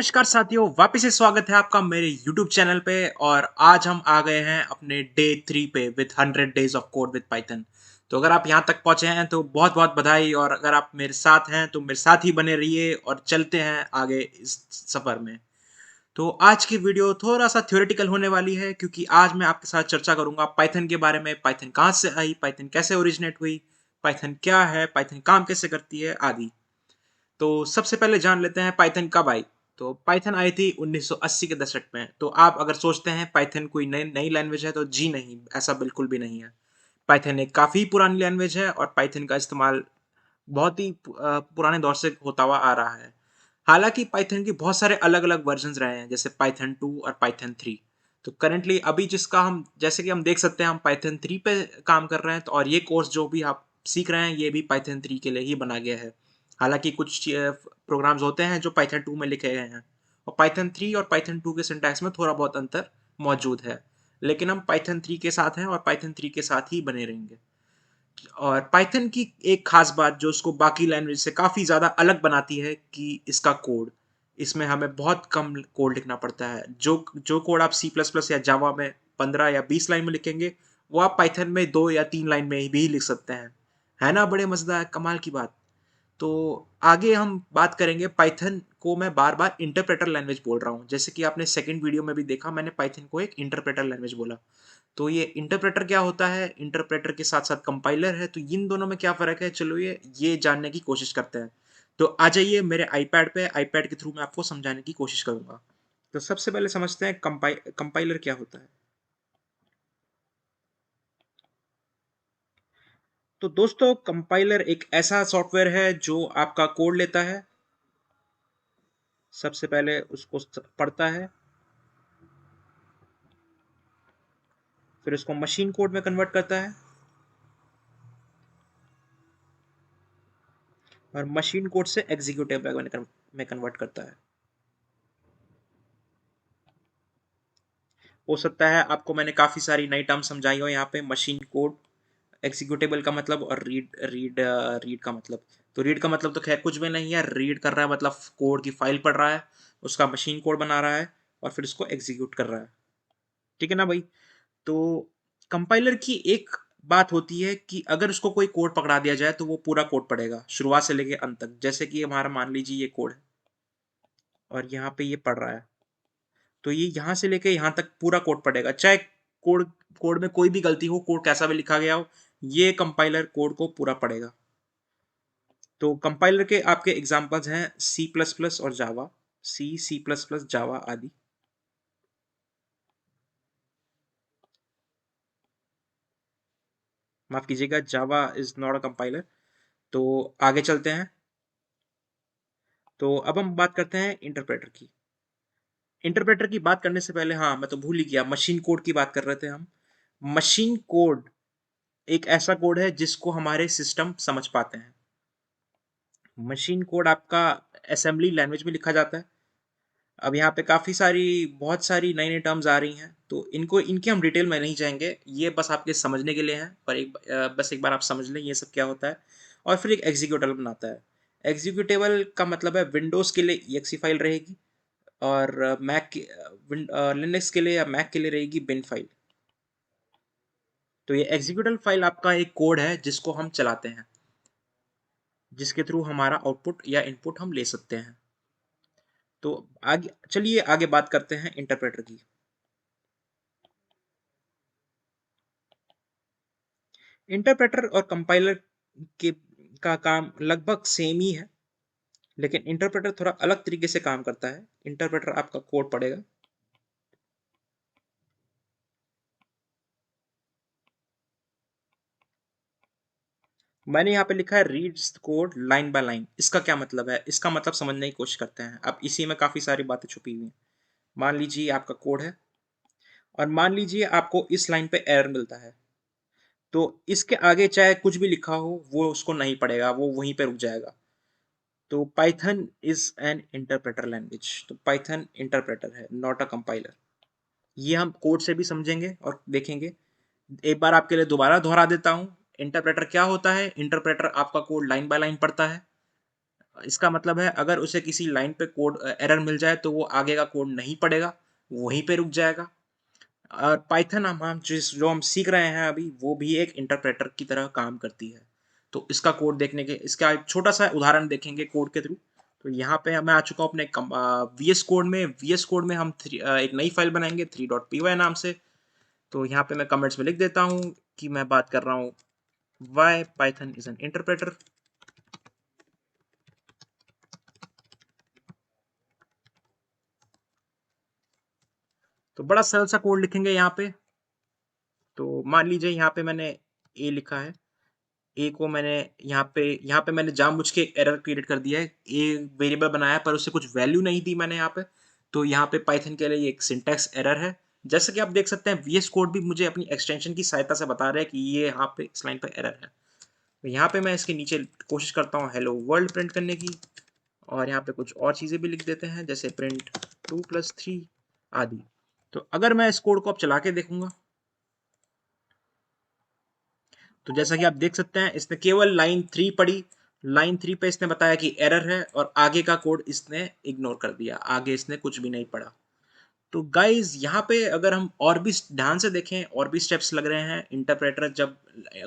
नमस्कार साथियों, वापस से स्वागत है आपका मेरे YouTube चैनल पे। और आज हम आ गए हैं अपने डे 3 पे with 100 days of code with Python. तो अगर आप यहाँ तक पहुँचे हैं तो बहुत बहुत बधाई, और अगर आप मेरे साथ हैं तो मेरे साथ ही बने रहिए और चलते हैं आगे इस सफ़र में। तो आज की वीडियो थोड़ा सा थ्योरेटिकल होने वाली है, क्योंकि आज मैं आपके साथ चर्चा करूंगा पाइथन के बारे में। पाइथन कहाँ से आई, पाइथन कैसे ओरिजिनेट हुई, पाइथन क्या है, पाइथन काम कैसे करती है आदि। तो सबसे पहले जान लेते हैं पाइथन कब आई। तो पाइथन आई थी 1980 के दशक में। तो आप अगर सोचते हैं पाइथन कोई नई नई लैंग्वेज है, तो जी नहीं, ऐसा बिल्कुल भी नहीं है। पाइथन एक काफ़ी पुरानी लैंग्वेज है और पाइथन का इस्तेमाल बहुत ही पुराने दौर से होता हुआ आ रहा है। हालांकि पाइथन के बहुत सारे अलग अलग वर्जन्स रहे हैं, जैसे पाइथन 2 और पाइथन 3। तो करंटली अभी जिसका हम जैसे कि हम देख सकते हैं, हम पाइथन 3 पे काम कर रहे हैं। तो और ये कोर्स जो भी आप सीख रहे हैं, ये भी पाइथन 3 के लिए ही बना गया है। हालांकि कुछ प्रोग्राम्स होते हैं जो पाइथन 2 में लिखे गए हैं, और पाइथन 3 और पाइथन 2 के सिंटैक्स में थोड़ा बहुत अंतर मौजूद है। लेकिन हम पाइथन 3 के साथ हैं और पाइथन 3 के साथ ही बने रहेंगे। और पाइथन की एक खास बात जो उसको बाकी लैंग्वेज से काफ़ी ज़्यादा अलग बनाती है कि इसका कोड, इसमें हमें बहुत कम कोड लिखना पड़ता है। जो जो कोड आप सी प्लस प्लस या जावा में 15 या 20 लाइन में लिखेंगे, वो आप पाइथन में 2 या 3 लाइन में भी लिख सकते हैं। है ना, बड़े मज़ेदार कमाल की बात। तो आगे हम बात करेंगे। पाइथन को मैं बार बार इंटरप्रेटर लैंग्वेज बोल रहा हूँ, जैसे कि आपने सेकंड वीडियो में भी देखा, मैंने पाइथन को एक इंटरप्रेटर लैंग्वेज बोला। तो ये इंटरप्रेटर क्या होता है, इंटरप्रेटर के साथ साथ कंपाइलर है, तो इन दोनों में क्या फ़र्क है, चलो ये जानने की कोशिश करते हैं। तो आ जाइए मेरे आईपैड पे, आईपैड के थ्रू मैं आपको समझाने की कोशिश करूंगा। तो सबसे पहले समझते हैं कंपाइलर क्या होता है। तो दोस्तों, कंपाइलर एक ऐसा सॉफ्टवेयर है जो आपका कोड लेता है, सबसे पहले उसको पढ़ता है, फिर उसको मशीन कोड में कन्वर्ट करता है, और मशीन कोड से एग्जीक्यूटिव में कन्वर्ट करता है। हो सकता है आपको मैंने काफ़ी सारी नई टर्म समझाई हो यहाँ पे। मशीन कोड, एग्जीक्यूटेबल का मतलब, और रीड रीड रीड का मतलब। तो रीड का मतलब तो खैर कुछ भी नहीं है, रीड कर रहा है मतलब कोड की फाइल पढ़ रहा है, उसका मशीन कोड बना रहा है और फिर उसको एग्जीक्यूट कर रहा है। ठीक है ना भाई। तो कंपाइलर की एक बात होती है कि अगर उसको कोई कोड पकड़ा दिया जाए तो वो पूरा कोड पढ़ेगा शुरुआत से लेके अंत तक। जैसे कि हमारा मान लीजिए ये कोड है और यहाँ पे ये पढ़ रहा है, तो ये यहाँ से लेके यहाँ तक पूरा कोड पढ़ेगा, चाहे कोड कोड में कोई भी गलती हो, कोड कैसा भी लिखा गया हो, ये कंपाइलर कोड को पूरा पढ़ेगा। तो कंपाइलर के आपके एग्जांपल्स हैं सी प्लस प्लस और जावा, सी प्लस प्लस, जावा आदि। माफ कीजिएगा, Java is not a compiler. तो आगे चलते हैं। तो अब हम बात करते हैं इंटरप्रेटर की। इंटरप्रेटर की बात करने से पहले, हाँ मैं तो भूल ही गया, मशीन कोड की बात कर रहे थे हम। मशीन कोड एक ऐसा कोड है जिसको हमारे सिस्टम समझ पाते हैं। मशीन कोड आपका असेंबली लैंग्वेज में लिखा जाता है। अब यहाँ पे बहुत सारी नई नई टर्म्स आ रही हैं, तो इनके हम डिटेल में नहीं जाएंगे, ये बस आपके समझने के लिए हैं। पर बस एक बार आप समझ लें ये सब क्या होता है। और फिर एक एग्जीक्यूटेबल बनाता है। एग्जीक्यूटेबल का मतलब है विंडोज़ के लिए EXE फाइल रहेगी, और लिनक्स के लिए या मैक के लिए रहेगी बिन फाइल। तो ये एग्जीक्यूटेबल फाइल आपका एक कोड है जिसको हम चलाते हैं, जिसके थ्रू हमारा आउटपुट या इनपुट हम ले सकते हैं। तो आगे चलिए, आगे बात करते हैं इंटरप्रेटर की। इंटरप्रेटर और कंपाइलर के का काम लगभग सेम ही है, लेकिन इंटरप्रेटर थोड़ा अलग तरीके से काम करता है। इंटरप्रेटर आपका कोड पढ़ेगा, मैंने यहाँ पे लिखा है reads code line by line. इसका क्या मतलब है, इसका मतलब समझने की कोशिश करते हैं। अब इसी में काफ़ी सारी बातें छुपी हुई हैं। मान लीजिए आपका कोड है, और मान लीजिए आपको इस लाइन पे एरर मिलता है, तो इसके आगे चाहे कुछ भी लिखा हो वो उसको नहीं पढ़ेगा, वो वहीं पे रुक जाएगा। तो Python is an interpreter language. तो पाइथन इंटरप्रेटर है, नॉट अ कंपाइलर। ये हम कोड से भी समझेंगे और देखेंगे। एक बार आपके लिए दोबारा दोहरा देता हूँ। इंटरप्रेटर क्या होता है, इंटरप्रेटर आपका कोड लाइन बाय लाइन पढ़ता है, इसका मतलब है अगर उसे किसी लाइन पे कोड एरर मिल जाए तो वो आगे का कोड नहीं पढ़ेगा, वहीं पे रुक जाएगा। और पाइथन हम जिस जो हम सीख रहे हैं अभी वो भी एक इंटरप्रेटर की तरह काम करती है। तो इसका कोड देखने के इसका एक छोटा सा उदाहरण देखेंगे कोड के थ्रू। तो यहाँ पे मैं आ चुका हूँ अपने वीएस कोड में हम एक नई फाइल बनाएंगे 3.py नाम से। तो यहाँ पे मैं कमेंट्स में लिख देता हूँ कि मैं बात कर रहा हूँ why Python is an interpreter. तो बड़ा सरल सा कोड लिखेंगे यहाँ पे। तो मान लीजिए यहाँ पे मैंने ए लिखा है, ए को मैंने यहाँ पे मैंने जानबूझ के एक एरर क्रिएट कर दिया है। ए वेरिएबल बनाया पर उसे कुछ वैल्यू नहीं दी मैंने यहाँ पे। तो यहाँ पे पाइथन के लिए ये एक सिंटैक्स एरर है। जैसे कि आप देख सकते हैं वीएस कोड भी मुझे अपनी एक्सटेंशन की सहायता से बता रहा है कि ये यहाँ पे इस लाइन पर एरर है। तो यहाँ पे मैं इसके नीचे कोशिश करता हूँ हेलो वर्ल्ड प्रिंट करने की, और यहाँ पे कुछ और चीज़ें भी लिख देते हैं जैसे प्रिंट 2+3 आदि। तो अगर मैं इस कोड को अब चला के देखूंगा तो जैसा कि आप देख सकते हैं इसने केवल लाइन 3 पढ़ी। लाइन 3 पे इसने बताया कि एरर है और आगे का कोड इसने इग्नोर कर दिया, आगे इसने कुछ भी नहीं पढ़ा। तो गाइज यहाँ पे अगर हम और भी ध्यान से देखें और भी स्टेप्स लग रहे हैं। इंटरप्रेटर जब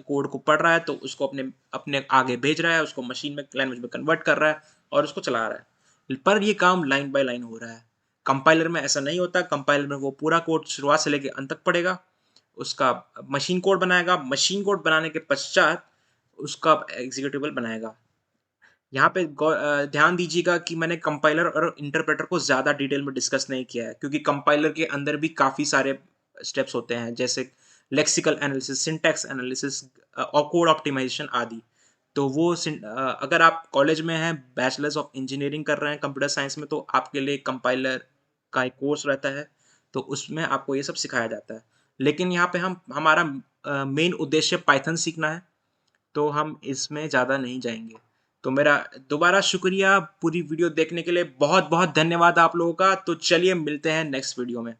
कोड को पढ़ रहा है तो उसको अपने अपने आगे भेज रहा है, उसको मशीन में लैंग्वेज में कन्वर्ट कर रहा है और उसको चला रहा है, पर ये काम लाइन बाय लाइन हो रहा है। कंपाइलर में ऐसा नहीं होता। कंपाइलर में वो पूरा कोड शुरुआत से लेकर अंत तक पढ़ेगा, उसका मशीन कोड बनाएगा, मशीन कोड बनाने के पश्चात उसका एग्जीक्यूटेबल बनाएगा। यहाँ पे ध्यान दीजिएगा कि मैंने कंपाइलर और इंटरप्रेटर को ज़्यादा डिटेल में डिस्कस नहीं किया है, क्योंकि कंपाइलर के अंदर भी काफ़ी सारे स्टेप्स होते हैं जैसे लेक्सिकल एनालिसिस, सिंटैक्स एनालिसिस और कोड ऑप्टिमाइजेशन आदि। तो वो अगर आप कॉलेज में हैं, बैचलर्स ऑफ इंजीनियरिंग कर रहे हैं कंप्यूटर साइंस में, तो आपके लिए कंपाइलर का एक कोर्स रहता है, तो उसमें आपको ये सब सिखाया जाता है। लेकिन यहाँ पे हम हमारा मेन उद्देश्य पाइथन सीखना है, तो हम इसमें ज़्यादा नहीं जाएंगे। तो मेरा दोबारा शुक्रिया पूरी वीडियो देखने के लिए, बहुत बहुत धन्यवाद आप लोगों का। तो चलिए मिलते हैं नेक्स्ट वीडियो में।